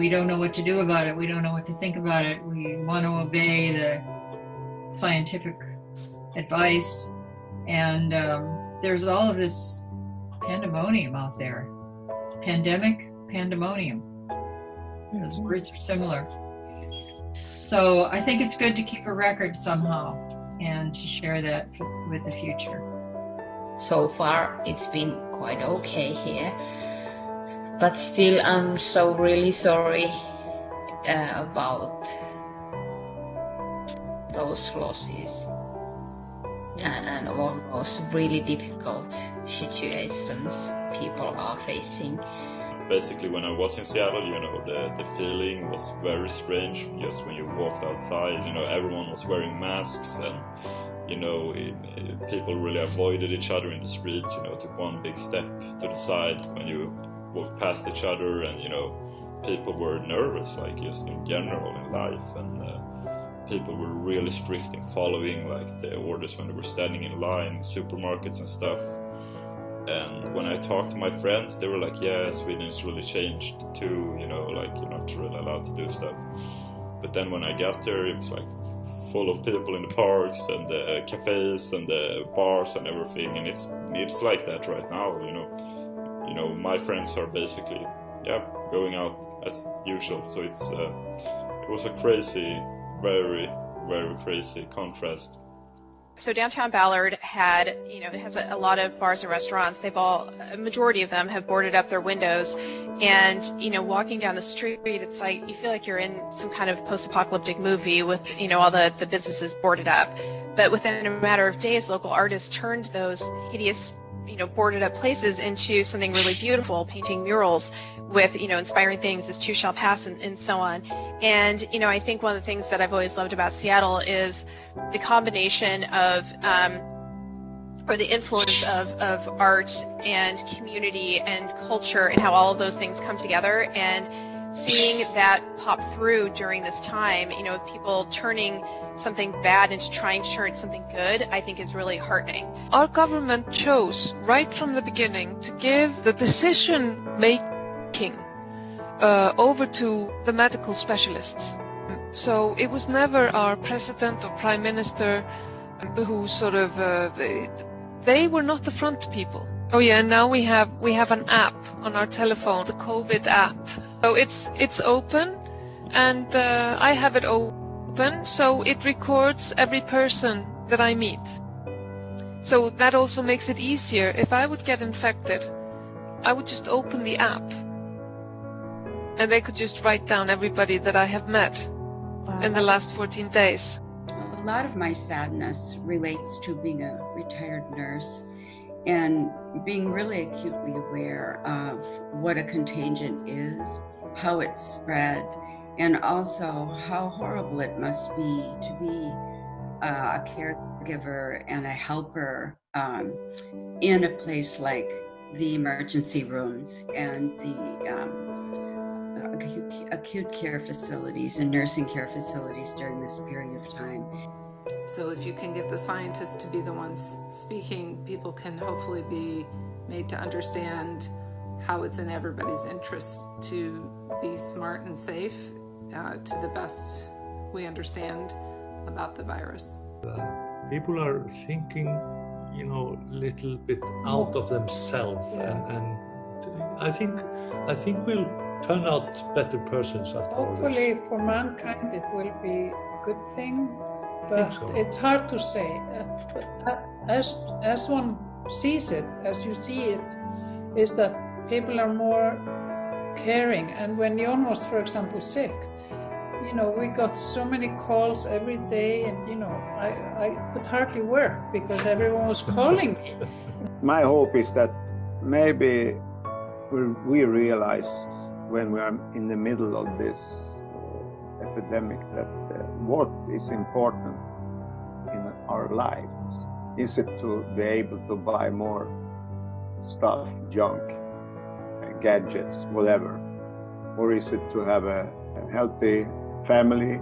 we don't know what to do about it. We don't know what to think about it. We want to obey the scientific advice. And there's all of this pandemonium out there. Pandemic, pandemonium. Those words are similar. So I think it's good to keep a record somehow and to share that with the future. So far, it's been quite okay here. But still, I'm so really sorry about those losses and all those really difficult situations people are facing. Basically, when I was in Seattle, the feeling was very strange. Just when you walked outside, everyone was wearing masks, and people really avoided each other in the streets. Took one big step to the side when you walked past each other, and people were nervous, like just in general in life, and people were really strict in following like the orders when they were standing in line in supermarkets and stuff. And when I talked to my friends, they were like, yeah, Sweden's really changed too, like you're not really allowed to do stuff. But then when I got there, it was like full of people in the parks and the cafes and the bars and everything, and it's like that right now. My friends are basically going out as usual. So it was a crazy, very, very crazy contrast. So downtown Ballard has a lot of bars and restaurants. A majority of them have boarded up their windows, and walking down the street, it's like you feel like you're in some kind of post-apocalyptic movie with all the businesses boarded up. But within a matter of days, local artists turned those hideous boarded up places into something really beautiful, painting murals with inspiring things as too shall pass and so on. And I think one of the things that I've always loved about Seattle is the combination of or the influence of art and community and culture, and how all of those things come together, and seeing that pop through during this time, people turning something bad into trying to turn something good, I think is really heartening. Our government chose right from the beginning to give the decision making over to the medical specialists. So it was never our president or prime minister who sort of, they were not the front people. Oh yeah, and now we have an app on our telephone, the COVID app. So it's open, and I have it open, so it records every person that I meet. So that also makes it easier. If I would get infected, I would just open the app, and they could just write down everybody that I have met in the last 14 days. A lot of my sadness relates to being a retired nurse and being really acutely aware of what a contagion is, how it's spread, and also how horrible it must be to be a caregiver and a helper in a place like the emergency rooms and the acute care facilities and nursing care facilities during this period of time. So if you can get the scientists to be the ones speaking, people can hopefully be made to understand how it's in everybody's interest to be smart and safe to the best we understand about the virus. People are thinking, little bit out of themselves, and I think we'll turn out better persons after all this. Hopefully for mankind it will be a good thing, but so. It's hard to say. As one sees it, as you see it, is that people are more caring. And when Jon was, for example, sick, we got so many calls every day, and I could hardly work because everyone was calling me. My hope is that maybe we realize when we are in the middle of this epidemic that what is important in our lives. Is it to be able to buy more stuff, junk, gadgets, whatever? Or is it to have a healthy family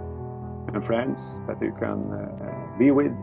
and friends that you can be with?